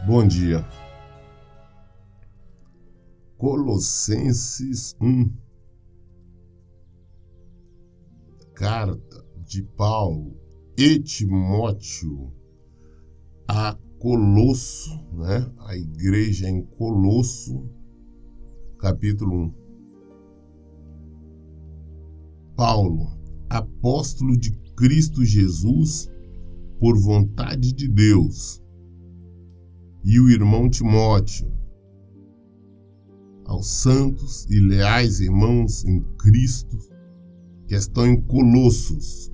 Bom dia. Colossenses 1. Carta de Paulo e Timóteo a Colosso, né? A igreja em Colosso, capítulo 1. Paulo, apóstolo de Cristo Jesus, por vontade de Deus, e o irmão Timóteo, aos santos e leais irmãos em Cristo que estão em Colossos,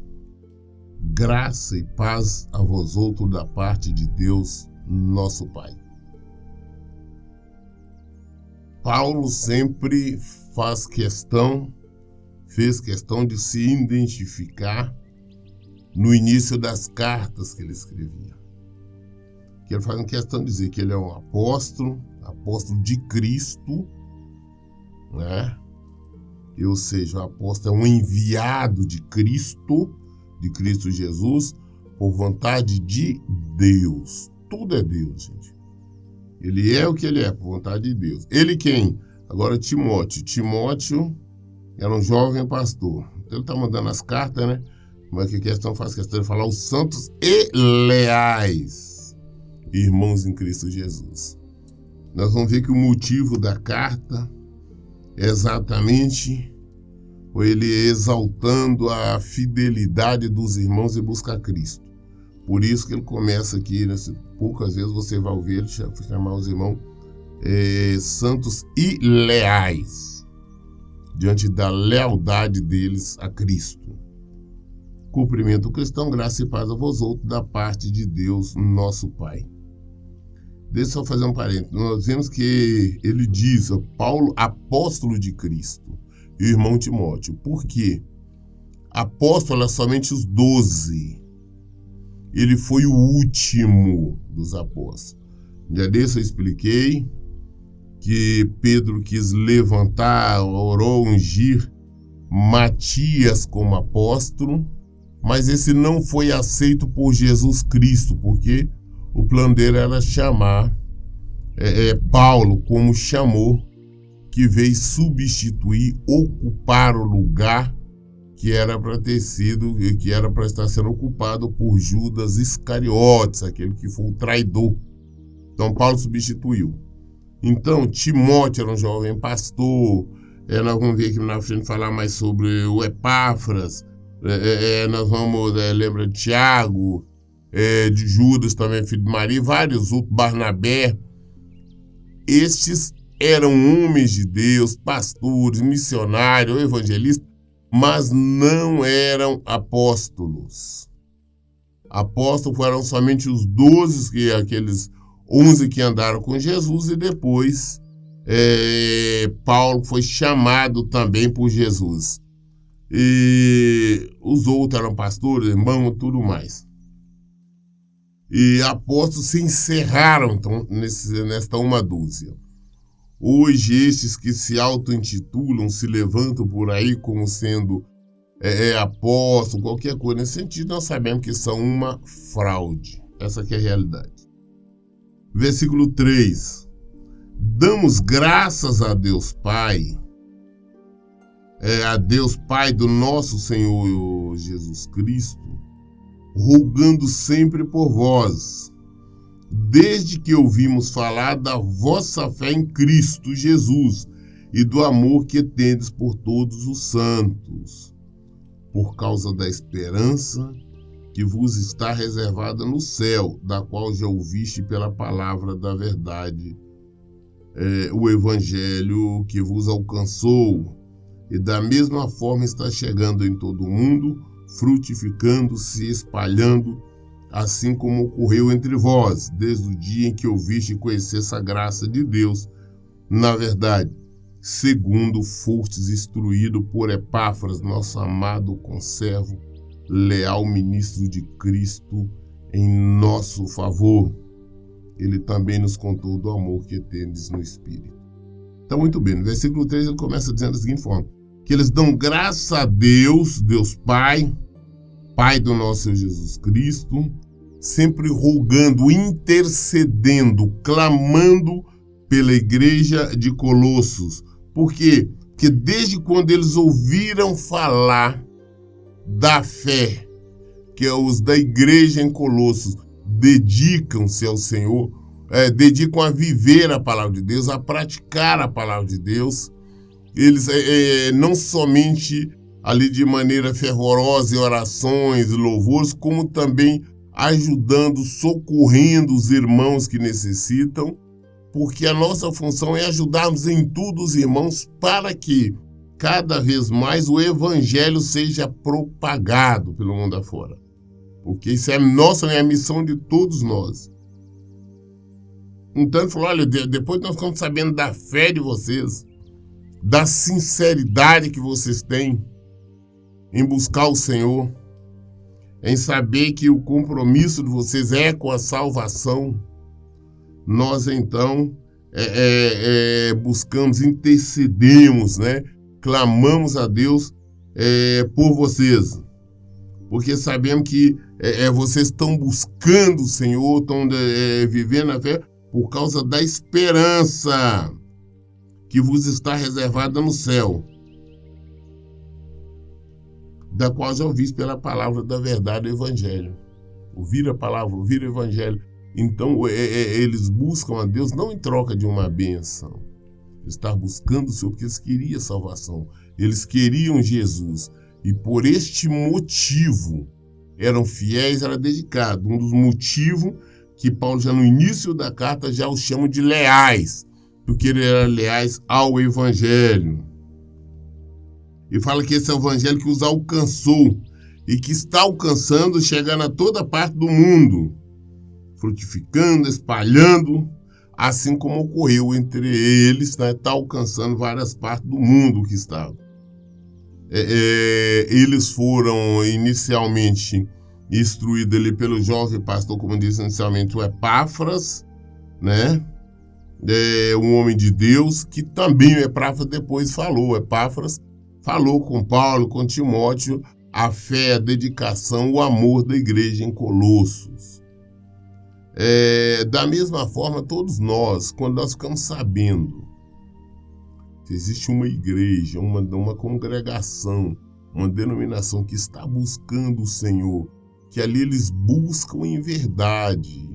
graça e paz a vós outros da parte de Deus, nosso Pai. Paulo sempre fez questão de se identificar no início das cartas que ele escrevia. Que ele faz questão de dizer que ele é um apóstolo de Cristo, né? Ou seja, o apóstolo é um enviado de Cristo Jesus, por vontade de Deus. Tudo é Deus, gente. Ele é o que ele é, por vontade de Deus. Ele quem? Agora Timóteo. Timóteo era um jovem pastor. Então ele está mandando as cartas, né? Mas que questão faz questão de falar os santos e leais irmãos em Cristo Jesus. Nós vamos ver que o motivo da carta é exatamente ele exaltando a fidelidade dos irmãos em busca a Cristo. Por isso que ele começa aqui, poucas vezes você vai ouvir ele chamar os irmãos santos e leais, diante da lealdade deles a Cristo. Cumprimento cristão, graça e paz a vós outros da parte de Deus, nosso Pai. Deixa eu só fazer um parênteses. Nós vemos que ele diz, Paulo, apóstolo de Cristo, e o irmão Timóteo. Por quê? Apóstolo é somente os 12. Ele foi o último dos apóstolos. Já desse eu expliquei que Pedro quis levantar, orou, ungir Matias como apóstolo, mas esse não foi aceito por Jesus Cristo, porque o plano dele era chamar Paulo, como chamou, que veio substituir, ocupar o lugar que era para ter sido, que era para estar sendo ocupado por Judas Iscariotes, aquele que foi o traidor. Então Paulo substituiu. Então Timóteo era um jovem pastor. Nós vamos ver aqui na frente falar mais sobre o Epáfras. Nós vamos lembrar de Tiago, de Judas também, filho de Maria, vários outros, Barnabé. Estes eram homens de Deus, pastores, missionários, evangelistas, mas não eram apóstolos. Apóstolos foram somente os 12, aqueles 11 que andaram com Jesus, e depois Paulo foi chamado também por Jesus. E os outros eram pastores, irmãos, tudo mais. E apóstolos se encerraram então, nesta uma dúzia. Hoje, estes que se auto-intitulam, se levantam por aí como sendo apóstolo, qualquer coisa nesse sentido, nós sabemos que são uma fraude. Essa que é a realidade. Versículo 3. Damos graças a Deus Pai, a Deus Pai do nosso Senhor Jesus Cristo, rogando sempre por vós, desde que ouvimos falar da vossa fé em Cristo Jesus e do amor que tendes por todos os santos, por causa da esperança que vos está reservada no céu, da qual já ouviste pela palavra da verdade, o evangelho que vos alcançou, e da mesma forma está chegando em todo o mundo, frutificando, se espalhando, assim como ocorreu entre vós, desde o dia em que ouviste e conhecesse a graça de Deus, na verdade, segundo fostes instruído por Epáfras, nosso amado conservo, leal ministro de Cristo, em nosso favor. Ele também nos contou do amor que tendes no Espírito. Então, muito bem, no versículo 3 ele começa dizendo da seguinte forma, que eles dão graças a Deus, Deus Pai, Pai do nosso Senhor Jesus Cristo, sempre rogando, intercedendo, clamando pela igreja de Colossos. Por quê? Porque desde quando eles ouviram falar da fé, que os da igreja em Colossos dedicam-se ao Senhor, dedicam a viver a palavra de Deus, a praticar a palavra de Deus, eles não somente ali de maneira fervorosa em orações e louvores, como também ajudando, socorrendo os irmãos que necessitam, porque a nossa função é ajudarmos em tudo os irmãos para que cada vez mais o evangelho seja propagado pelo mundo afora. Porque isso é nossa, é a missão de todos nós. Então ele falou, olha, depois nós ficamos sabendo da fé de vocês, da sinceridade que vocês têm em buscar o Senhor, em saber que o compromisso de vocês é com a salvação. Nós então buscamos, intercedemos, né? Clamamos a Deus por vocês, porque sabemos que vocês estão buscando o Senhor, estão vivendo a fé por causa da esperança que vos está reservada no céu, da qual já ouvis pela palavra da verdade, o evangelho. Ouvir a palavra, ouvir o evangelho. Então, eles buscam a Deus não em troca de uma bênção. Estar buscando o Senhor porque eles queriam salvação. Eles queriam Jesus. E por este motivo, eram fiéis, eram dedicados. Um dos motivos que Paulo já no início da carta já os chama de leais. Porque eles eram leais ao evangelho. E fala que esse é o evangelho que os alcançou. E que está alcançando, chegando a toda parte do mundo. Frutificando, espalhando, assim como ocorreu entre eles, né, está alcançando várias partes do mundo que estavam. Eles foram inicialmente instruídos ali pelo jovem pastor, como disse inicialmente, o Epáfras, né? Um homem de Deus, que também o Epáfras depois falou. O Epáfras falou com Paulo, com Timóteo, a fé, a dedicação, o amor da igreja em Colossos. Da mesma forma, todos nós, quando nós ficamos sabendo que existe uma igreja, uma congregação, uma denominação que está buscando o Senhor, que ali eles buscam em verdade,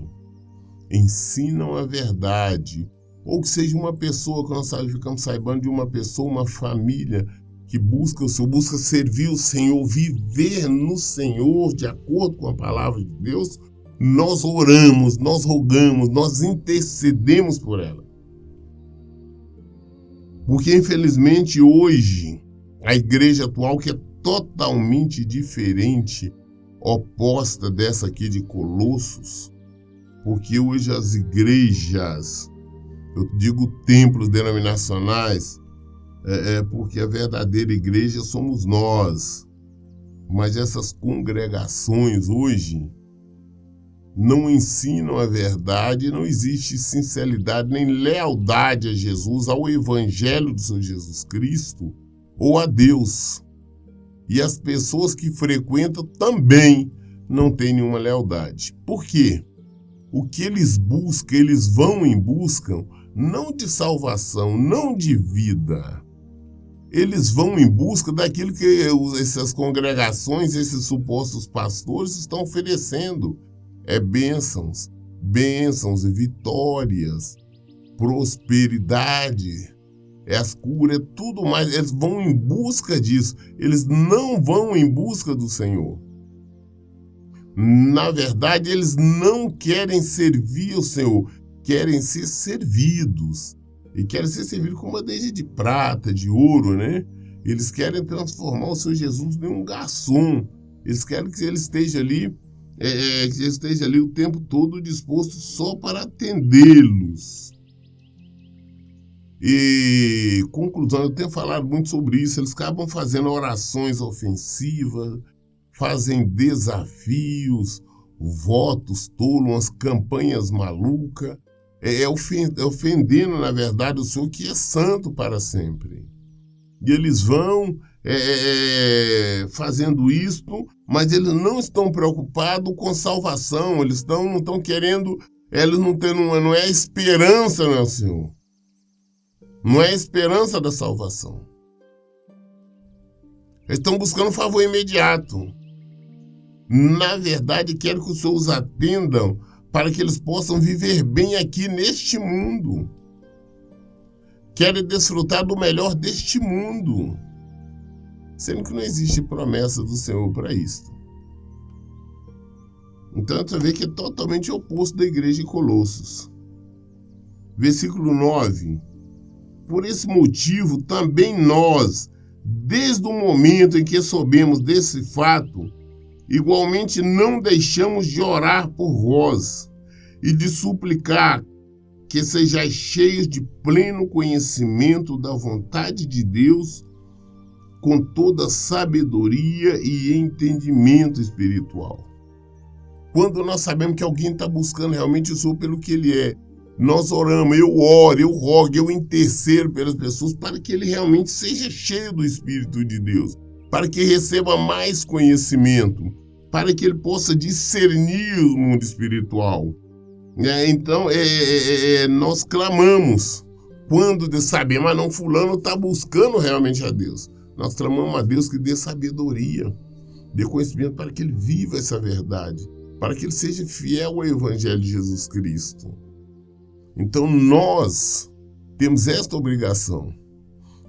ensinam a verdade, ou que seja uma pessoa, que nós ficamos sabendo de uma pessoa, uma família que busca o Senhor, busca servir o Senhor, viver no Senhor de acordo com a palavra de Deus, nós oramos, nós rogamos, nós intercedemos por ela. Porque, infelizmente, hoje, a igreja atual, que é totalmente diferente, oposta dessa aqui de Colossos, porque hoje as igrejas, eu digo templos denominacionais, porque a verdadeira igreja somos nós. Mas essas congregações hoje não ensinam a verdade, não existe sinceridade nem lealdade a Jesus, ao evangelho do Senhor Jesus Cristo ou a Deus. E as pessoas que frequentam também não têm nenhuma lealdade. Por quê? O que eles buscam, eles vão em busca não de salvação, não de vida. Eles vão em busca daquilo que essas congregações, esses supostos pastores estão oferecendo. Bênçãos e vitórias, prosperidade, as curas, tudo mais. Eles vão em busca disso. Eles não vão em busca do Senhor. Na verdade, eles não querem servir o Senhor, querem ser servidos. E querem ser servidos com bandeja de prata, de ouro, né? Eles querem transformar o Senhor Jesus em um garçom. Eles querem que ele esteja ali, o tempo todo disposto só para atendê-los. E, conclusão, eu tenho falado muito sobre isso, eles acabam fazendo orações ofensivas, fazem desafios, votos tolos, umas campanhas malucas, ofendendo, na verdade, o Senhor que é santo para sempre. E eles vão fazendo isto, mas eles não estão preocupados com salvação, eles não estão querendo, eles não é a esperança, meu Senhor. Não é a esperança da salvação. Eles estão buscando um favor imediato. Na verdade, quero que os Senhor os atendam para que eles possam viver bem aqui neste mundo. Querem desfrutar do melhor deste mundo. Sendo que não existe promessa do Senhor para isso. Então, você vê que é totalmente oposto da igreja de Colossos. Versículo 9. Por esse motivo, também nós, desde o momento em que soubemos desse fato, igualmente não deixamos de orar por vós e de suplicar que sejais cheios de pleno conhecimento da vontade de Deus, com toda sabedoria e entendimento espiritual. Quando nós sabemos que alguém está buscando realmente o Senhor pelo que Ele é, nós oramos, eu oro, eu rogo, eu intercedo pelas pessoas para que ele realmente seja cheio do Espírito de Deus, para que receba mais conhecimento, para que ele possa discernir o mundo espiritual. Então, nós clamamos quando de saber, mas não, fulano está buscando realmente a Deus. Nós clamamos a Deus que dê sabedoria, dê conhecimento para que ele viva essa verdade, para que ele seja fiel ao Evangelho de Jesus Cristo. Então nós temos esta obrigação.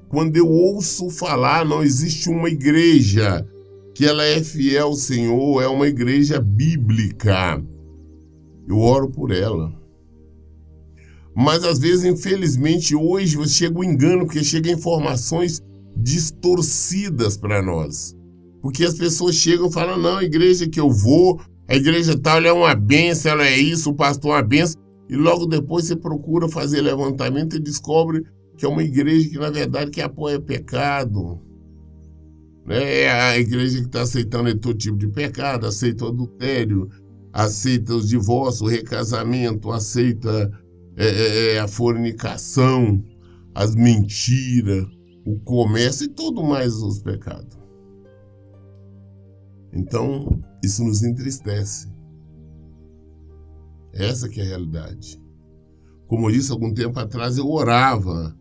Quando eu ouço falar, não existe uma igreja que ela é fiel ao Senhor, é uma igreja bíblica. Eu oro por ela. Mas às vezes, infelizmente, hoje chega o engano, porque chegam informações distorcidas para nós. Porque as pessoas chegam e falam, não, a igreja que eu vou, a igreja tal, ela é uma bênção, ela é isso, o pastor é uma bênção. E logo depois você procura fazer levantamento e descobre que é uma igreja que, na verdade, que apoia pecado. É a igreja que está aceitando todo tipo de pecado, aceita o adultério, aceita os divórcios, o recasamento, aceita a fornicação, as mentiras, o comércio e tudo mais os pecados. Então, isso nos entristece. Essa que é a realidade. Como eu disse, algum tempo atrás eu orava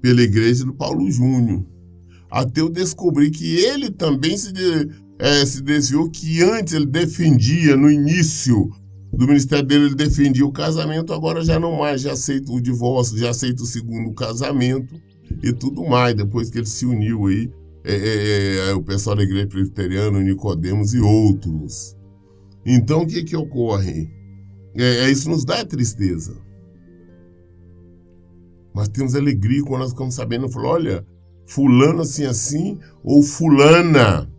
pela igreja do Paulo Júnior, até eu descobri que ele também se desviou, que antes ele defendia, no início do ministério dele, ele defendia o casamento, agora já não mais, já aceita o divórcio, já aceita o segundo casamento e tudo mais, depois que ele se uniu aí, o pessoal da igreja presbiteriana, o Nicodemos e outros. Então, o que ocorre? Isso nos dá tristeza. Mas temos alegria quando nós ficamos sabendo, olha, fulano assim, ou fulana.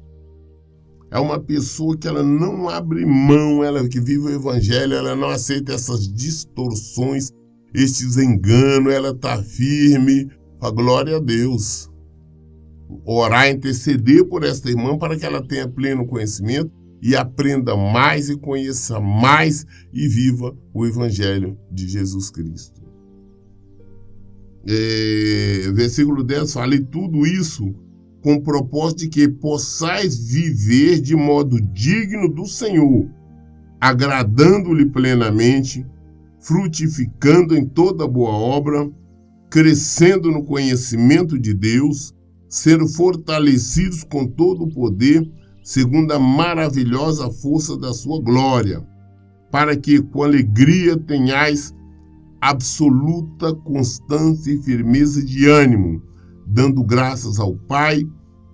É uma pessoa que ela não abre mão, ela que vive o evangelho, ela não aceita essas distorções, estes enganos, ela está firme. A glória a Deus. Orar, interceder por esta irmã para que ela tenha pleno conhecimento e aprenda mais e conheça mais e viva o Evangelho de Jesus Cristo. Versículo 10 fala, e tudo isso com o propósito de que possais viver de modo digno do Senhor, agradando-lhe plenamente, frutificando em toda boa obra, crescendo no conhecimento de Deus, sendo fortalecidos com todo o poder, segundo a maravilhosa força da sua glória, para que com alegria tenhais absoluta constância e firmeza de ânimo, dando graças ao Pai,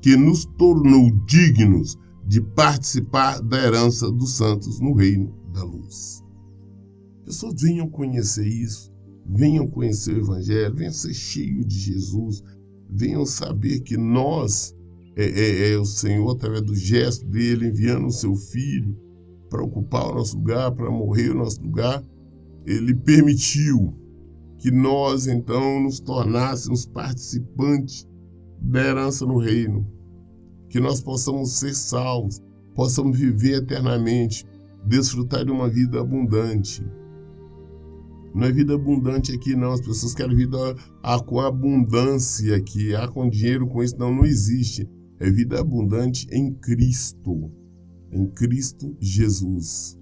que nos tornou dignos de participar da herança dos santos no reino da luz. Pessoas, venham conhecer isso, venham conhecer o Evangelho, venham ser cheios de Jesus, venham saber que nós, o Senhor, através do gesto dele, enviando o seu Filho para ocupar o nosso lugar, para morrer o nosso lugar, ele permitiu que nós, então, nos tornássemos participantes da herança no reino, que nós possamos ser salvos, possamos viver eternamente, desfrutar de uma vida abundante. Não é vida abundante aqui, não. As pessoas querem vida com abundância aqui. Com dinheiro, com isso. Não, não existe. É vida abundante em Cristo. Em Cristo Jesus.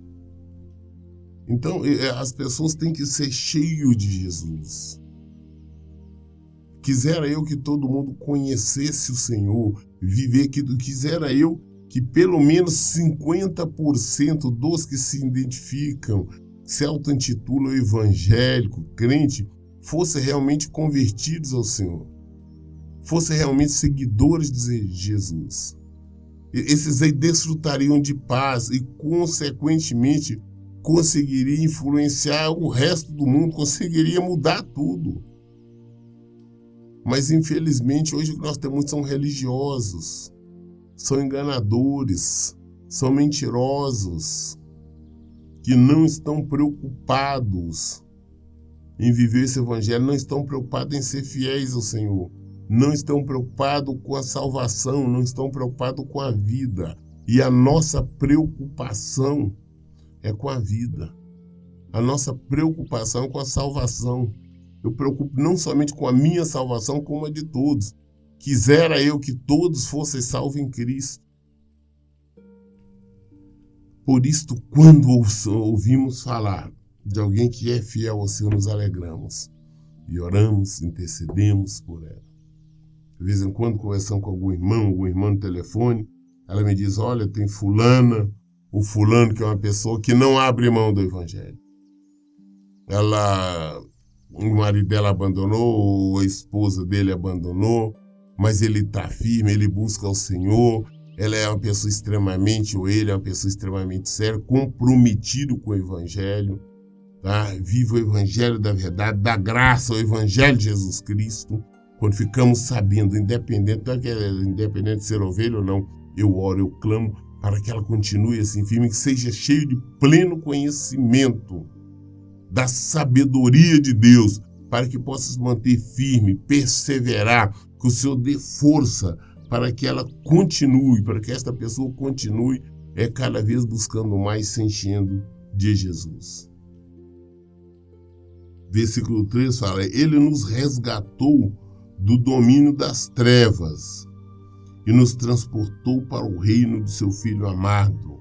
Então, as pessoas têm que ser cheias de Jesus. Quisera eu que todo mundo conhecesse o Senhor, viver aqui. Quisera eu que pelo menos 50% dos que se identificam, se auto-intitulam evangélico, crente, fossem realmente convertidos ao Senhor. Fossem realmente seguidores de Jesus. Esses aí desfrutariam de paz e, consequentemente, conseguiriam influenciar o resto do mundo, conseguiria mudar tudo. Mas, infelizmente, hoje o que nós temos são religiosos, são enganadores, são mentirosos, que não estão preocupados em viver esse evangelho, não estão preocupados em ser fiéis ao Senhor, não estão preocupados com a salvação, não estão preocupados com a vida. E a nossa preocupação é com a vida. A nossa preocupação é com a salvação. Eu preocupo não somente com a minha salvação, como a de todos. Quisera eu que todos fossem salvos em Cristo. Por isto, quando ouvimos falar de alguém que é fiel ao Senhor, nos alegramos e oramos, intercedemos por ela. De vez em quando, conversando com algum irmão no telefone, ela me diz, olha, tem fulana, o fulano que é uma pessoa que não abre mão do evangelho. O marido dela abandonou, ou a esposa dele abandonou, mas ele está firme, ele busca o Senhor. Ela é uma pessoa extremamente, ou ele é uma pessoa extremamente séria, comprometido com o evangelho, tá? Vive o evangelho da verdade, da graça, o evangelho de Jesus Cristo. Quando ficamos sabendo, independente de ser ovelha ou não, eu oro, eu clamo para que ela continue assim firme, que seja cheio de pleno conhecimento da sabedoria de Deus, para que possa se manter firme, perseverar, que o Senhor dê força para que ela continue, para que esta pessoa continue cada vez buscando mais, se enchendo de Jesus. Versículo 3 fala, ele nos resgatou do domínio das trevas e nos transportou para o reino do seu Filho amado,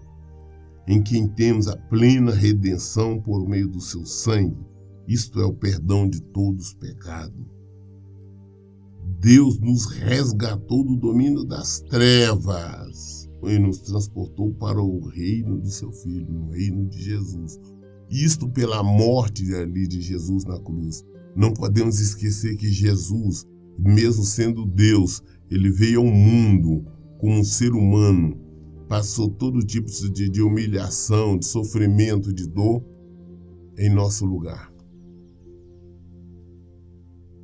em quem temos a plena redenção por meio do seu sangue, isto é o perdão de todos os pecados. Deus nos resgatou do domínio das trevas e nos transportou para o reino do seu Filho, no reino de Jesus. Isto pela morte ali de Jesus na cruz. Não podemos esquecer que Jesus, mesmo sendo Deus, ele veio ao mundo como um ser humano, passou todo tipo de humilhação, de sofrimento, de dor em nosso lugar.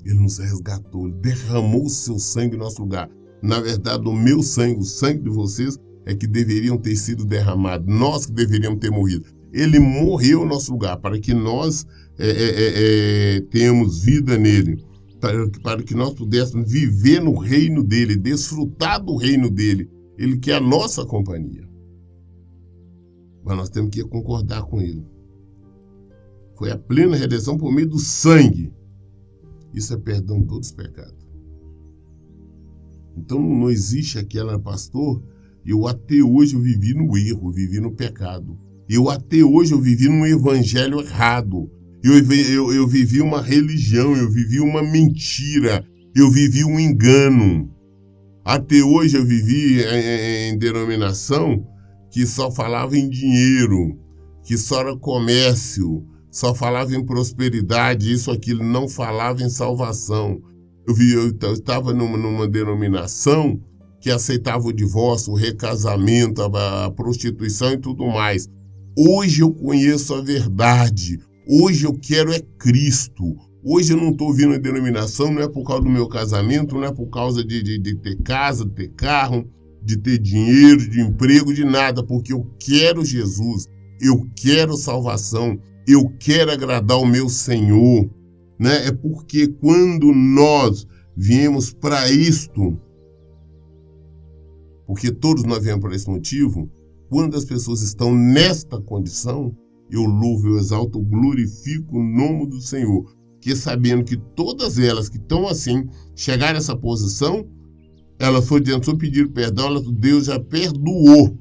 Ele nos resgatou, ele derramou o seu sangue em nosso lugar. Na verdade, o meu sangue, o sangue de vocês, é que deveriam ter sido derramados, nós que deveríamos ter morrido. Ele morreu em nosso lugar, para que nós tenhamos vida nele, para que nós pudéssemos viver no reino dele, desfrutar do reino dele. Ele quer a nossa companhia. Mas nós temos que concordar com ele. Foi a plena redenção por meio do sangue. Isso é perdão de todos os pecados. Então não existe aquela, pastor, eu até hoje eu vivi no erro, vivi no pecado. Até hoje eu vivi num evangelho errado. Eu vivi uma religião, eu vivi uma mentira, eu vivi um engano. Até hoje eu vivi em denominação que só falava em dinheiro, que só era comércio, só falava em prosperidade, isso, aquilo, não falava em salvação. Eu estava numa denominação que aceitava o divórcio, o recasamento, a prostituição e tudo mais. Hoje eu conheço a verdade. Hoje eu quero é Cristo. Hoje eu não estou vindo a denominação, não é por causa do meu casamento, não é por causa de ter casa, de ter carro, de ter dinheiro, de emprego, de nada, porque eu quero Jesus, eu quero salvação, eu quero agradar o meu Senhor, né? É porque quando nós viemos para isto, porque todos nós viemos para esse motivo, quando as pessoas estão nesta condição, eu louvo, eu exalto, eu glorifico o nome do Senhor. Que sabendo que todas elas que estão assim, chegaram a essa posição, elas foram diante do Senhor, pediram perdão, Deus já perdoou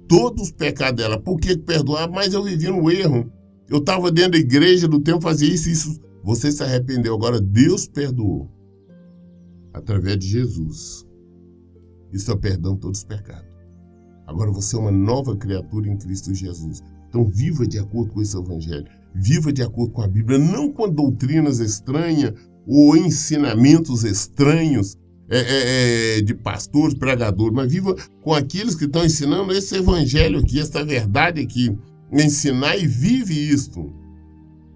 todos os pecados dela. Por que perdoar? Mas eu vivi no erro. Eu estava dentro da igreja do tempo, fazia isso. Você se arrependeu, agora Deus perdoou. Através de Jesus. Isso é o perdão de todos os pecados. Agora você é uma nova criatura em Cristo Jesus. Então viva de acordo com esse evangelho. Viva de acordo com a Bíblia, não com doutrinas estranhas ou ensinamentos estranhos de pastores, pregadores, mas viva com aqueles que estão ensinando esse evangelho aqui, essa verdade aqui. Ensinar e vive isto.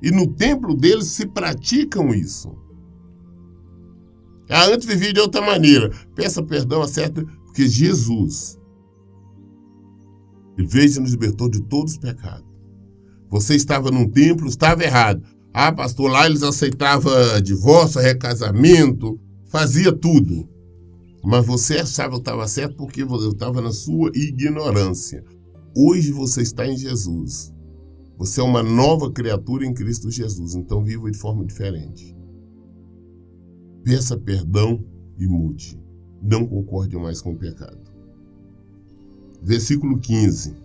E no templo deles se praticam isso. Antes vivia de outra maneira. Peça perdão, acerta, porque Jesus, ele veio e nos libertou de todos os pecados. Você estava num templo, estava errado. Pastor, lá eles aceitavam divórcio, recasamento, fazia tudo. Mas você achava que estava certo porque eu estava na sua ignorância. Hoje você está em Jesus. Você é uma nova criatura em Cristo Jesus. Então viva de forma diferente. Peça perdão e mude. Não concorde mais com o pecado. Versículo 15.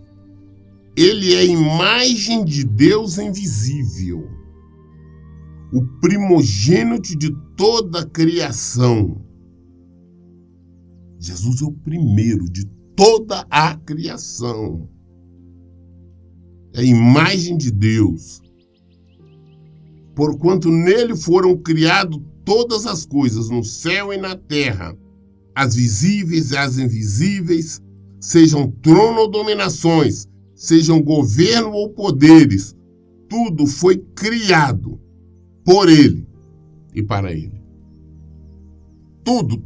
Ele é a imagem de Deus invisível, o primogênito de toda a criação. Jesus é o primeiro de toda a criação. É a imagem de Deus. Porquanto nele foram criadas todas as coisas, no céu e na terra, as visíveis e as invisíveis, sejam trono ou dominações, sejam governo ou poderes, tudo foi criado por ele e para ele. Tudo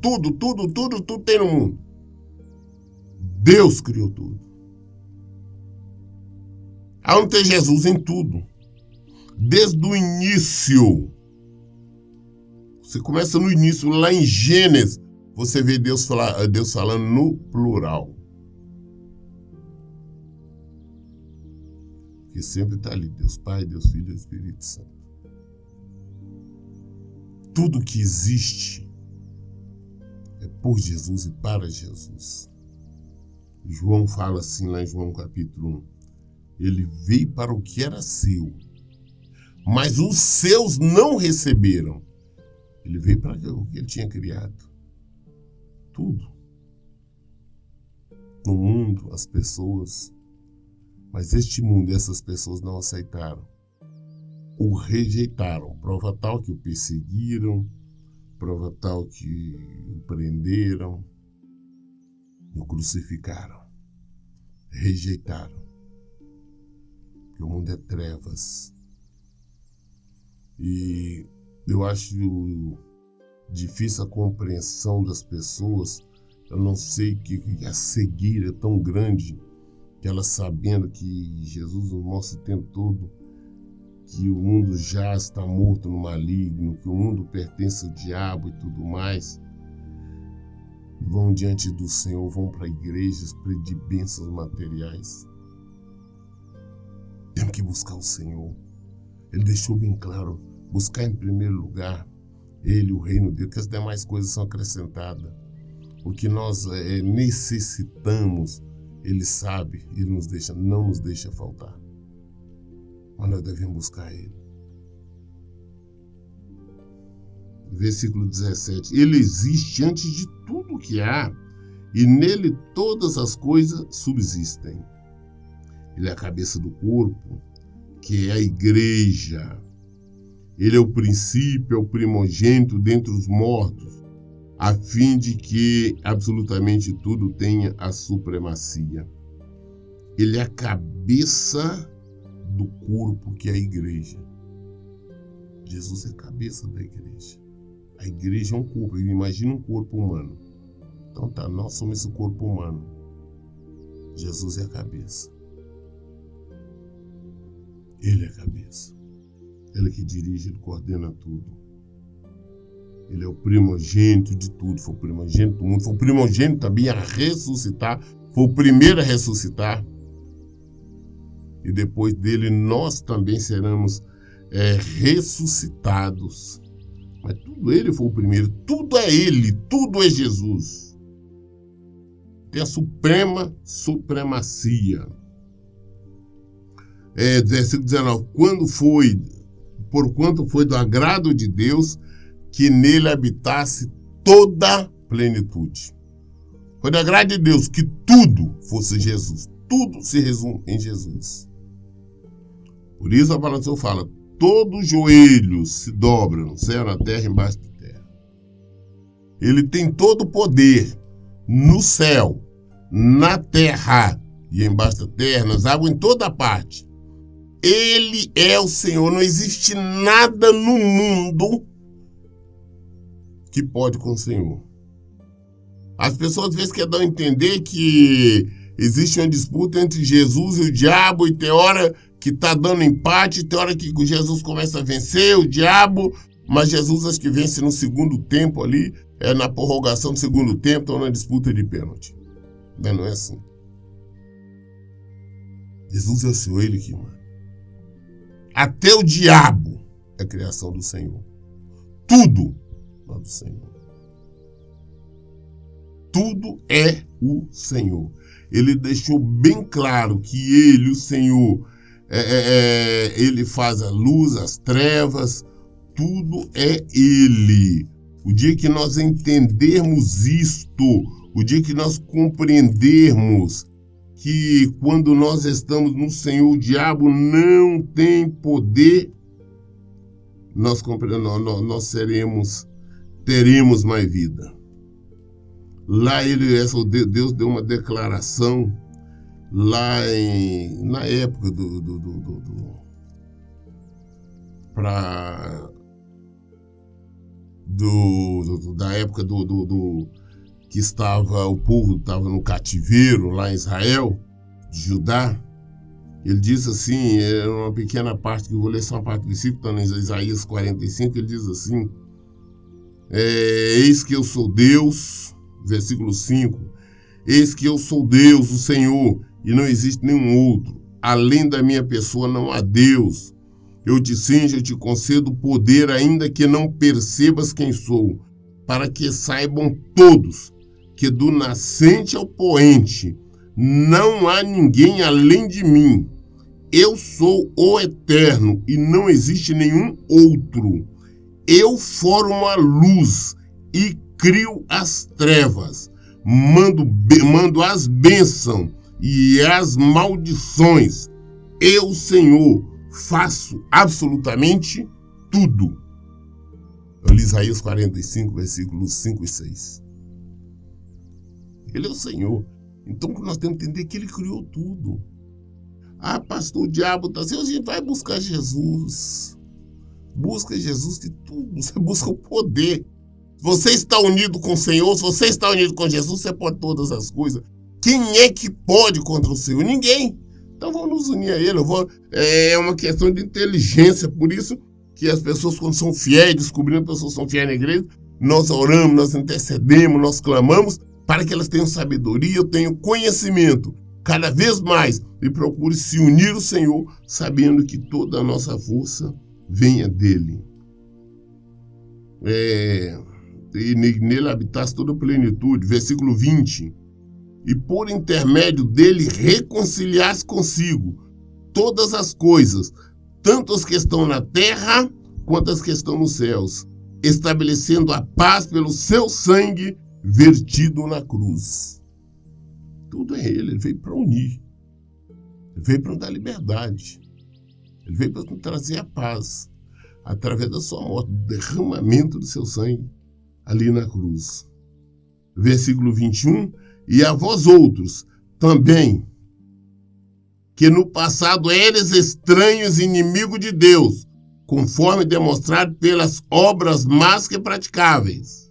tem no mundo. Deus criou tudo. Aonde tem Jesus em tudo. Desde o início. Você começa no início, lá em Gênesis, você vê Deus falando no plural. Porque sempre está ali, Deus Pai, Deus Filho e Espírito Santo. Tudo que existe é por Jesus e para Jesus. João fala assim lá em João capítulo 1. Ele veio para o que era seu, mas os seus não receberam. Ele veio para o que ele tinha criado. Tudo. No mundo, as pessoas. Mas este mundo e essas pessoas não aceitaram. O rejeitaram. Prova tal que o perseguiram. Prova tal que o prenderam. E o crucificaram. Rejeitaram. Porque o mundo é trevas. E eu acho difícil a compreensão das pessoas. Eu não sei que a cegueira é tão grande que elas sabendo que Jesus nos mostra o tempo todo que o mundo já está morto no maligno, que o mundo pertence ao diabo e tudo mais, vão diante do Senhor, vão para igrejas pedir bênçãos materiais. Temos que buscar o Senhor. Ele deixou bem claro, buscar em primeiro lugar Ele, o reino dele, que as demais coisas são acrescentadas. O que nós necessitamos, Ele sabe, Ele não nos deixa faltar. Mas nós devemos buscar Ele. Versículo 17. Ele existe antes de tudo que há, e nele todas as coisas subsistem. Ele é a cabeça do corpo, que é a igreja. Ele é o princípio, é o primogênito dentre os mortos, a fim de que absolutamente tudo tenha a supremacia. Ele é a cabeça do corpo, que é a igreja. Jesus é a cabeça da igreja. A igreja é um corpo. Imagina um corpo humano. Então tá, nós somos esse corpo humano. Jesus é a cabeça. Ele é a cabeça. Ele que dirige, ele coordena tudo. Ele é o primogênito de tudo. Foi o primogênito do mundo. Foi o primogênito também a ressuscitar. Foi o primeiro a ressuscitar. e depois dele nós também seremos ressuscitados. Mas tudo ele foi o primeiro, tudo é ele, tudo é Jesus. Tem a supremacia. Versículo 19, porquanto foi do agrado de Deus que nele habitasse toda a plenitude. Foi do agrado de Deus que tudo fosse Jesus. Tudo se resume em Jesus. Por isso a palavra do Senhor fala, todo joelho se dobra no céu, na terra e embaixo da terra. Ele tem todo o poder no céu, na terra e embaixo da terra, nas águas, em toda parte. Ele é o Senhor. Não existe nada no mundo que pode com o Senhor. As pessoas às vezes querem dar a entender que existe uma disputa entre Jesus e o diabo, e tem hora que está dando empate, tem hora que Jesus começa a vencer o diabo, mas Jesus acho que vence no segundo tempo ali, na prorrogação do segundo tempo, ou na disputa de pênalti. Mas não é assim. Jesus é o Senhor, ele que manda. Até o diabo é criação do Senhor. Tudo é do Senhor. Tudo é o Senhor. Ele deixou bem claro que ele, o Senhor, ele faz a luz, as trevas, tudo é ele. O dia que nós entendermos isto, o dia que nós compreendermos que quando nós estamos no Senhor, o diabo não tem poder, nós teremos mais vida. Lá Deus deu uma declaração, lá na época da época que o povo estava no cativeiro lá em Israel, de Judá. Ele diz assim, é uma pequena parte, que eu vou ler só uma parte do versículo, está em Isaías 45, ele diz assim, eis que eu sou Deus, versículo 5, eis que eu sou Deus, o Senhor, e não existe nenhum outro, além da minha pessoa não há Deus. Eu te cinjo, eu te concedo poder, ainda que não percebas quem sou, para que saibam todos que do nascente ao poente não há ninguém além de mim. Eu sou o Eterno e não existe nenhum outro. Eu formo a luz e crio as trevas. Mando as bênçãos e as maldições. Eu, Senhor, faço absolutamente tudo. Isaías 45, versículos 5 e 6. Ele é o Senhor. Então nós temos que entender que ele criou tudo. Ah, pastor, o diabo está assim. A gente vai buscar Jesus. Busca Jesus de tudo. Você busca o poder. Se você está unido com o Senhor, se você está unido com Jesus, você pode todas as coisas. Quem é que pode contra o Senhor? Ninguém. Então vamos nos unir a ele. É uma questão de inteligência. Por isso que as pessoas, quando são fiéis, descobrindo que as pessoas são fiéis na igreja, nós oramos, nós intercedemos, nós clamamos para que elas tenham sabedoria, tenham conhecimento cada vez mais e procure se unir ao Senhor, sabendo que toda a nossa força venha dele. E nele habitasse toda a plenitude. Versículo 20. E por intermédio dele reconciliasse consigo todas as coisas, tanto as que estão na terra quanto as que estão nos céus, estabelecendo a paz pelo seu sangue vertido na cruz. Tudo é ele veio para unir. Ele veio para nos dar liberdade. Ele veio para nos trazer a paz, através da sua morte, do derramamento do seu sangue ali na cruz. Versículo 21. E a vós outros também, que no passado eres estranhos e inimigos de Deus, conforme demonstrado pelas obras más que praticáveis.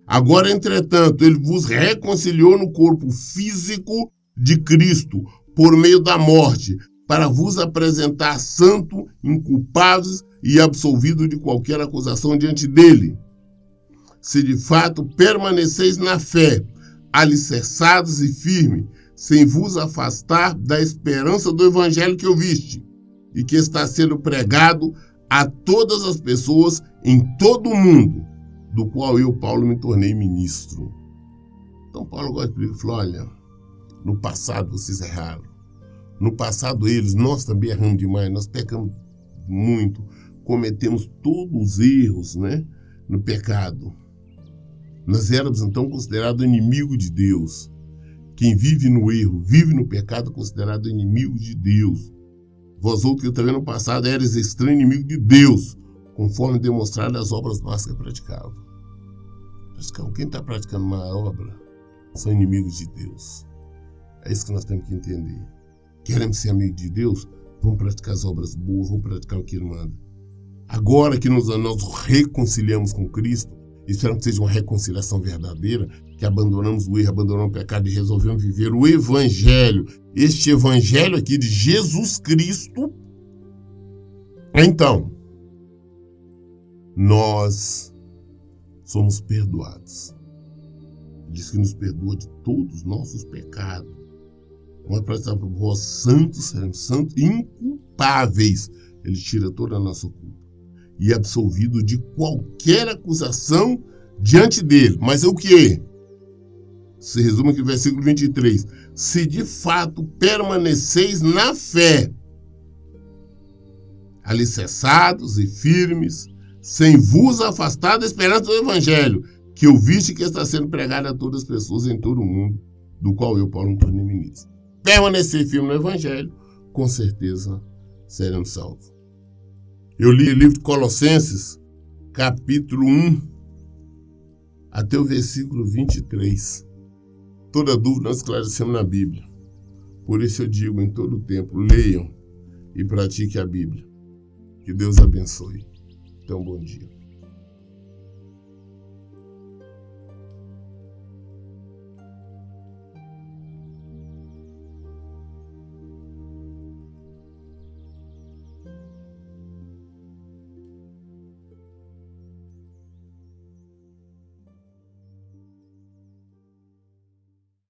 Agora, entretanto, ele vos reconciliou no corpo físico de Cristo, por meio da morte, para vos apresentar santo, inculpáveis e absolvido de qualquer acusação diante dele. Se de fato permaneceis na fé, alicerçados e firmes, sem vos afastar da esperança do evangelho que ouviste e que está sendo pregado a todas as pessoas em todo o mundo, do qual eu, Paulo, me tornei ministro. Então Paulo agora explica, falou, olha, no passado vocês erraram. No passado nós também erramos demais, nós pecamos muito, cometemos todos os erros, né, no pecado. Nós éramos então considerados inimigos de Deus. Quem vive no erro, vive no pecado, é considerado inimigo de Deus. Vós outros que também no passado eres estranho inimigo de Deus, conforme demonstrado as obras más que praticavam. Quem está praticando uma obra são inimigos de Deus. É isso que nós temos que entender. Queremos ser amigos de Deus? Vamos praticar as obras boas, vamos praticar o que Ele manda. Agora que nós reconciliamos com Cristo, esperamos que seja uma reconciliação verdadeira, que abandonamos o erro, abandonamos o pecado e resolvemos viver o Evangelho. Este Evangelho aqui de Jesus Cristo. Então, nós somos perdoados. Diz que nos perdoa de todos os nossos pecados. Nós precisamos, vós santos, seremos santos, inculpáveis. Ele tira toda a nossa culpa. E absolvido de qualquer acusação diante dele. Mas é o que? Se resume aqui no versículo 23. Se de fato permaneceis na fé, alicerçados e firmes, sem vos afastar da esperança do Evangelho, que ouviste que está sendo pregado a todas as pessoas em todo o mundo, do qual eu, Paulo, me tornei ministro. Permanecer firme no Evangelho, com certeza seremos salvos. Eu li o livro de Colossenses, capítulo 1, até o versículo 23. Toda dúvida nós esclarecemos na Bíblia. Por isso eu digo em todo o tempo, leiam e pratiquem a Bíblia. Que Deus abençoe. Então, bom dia.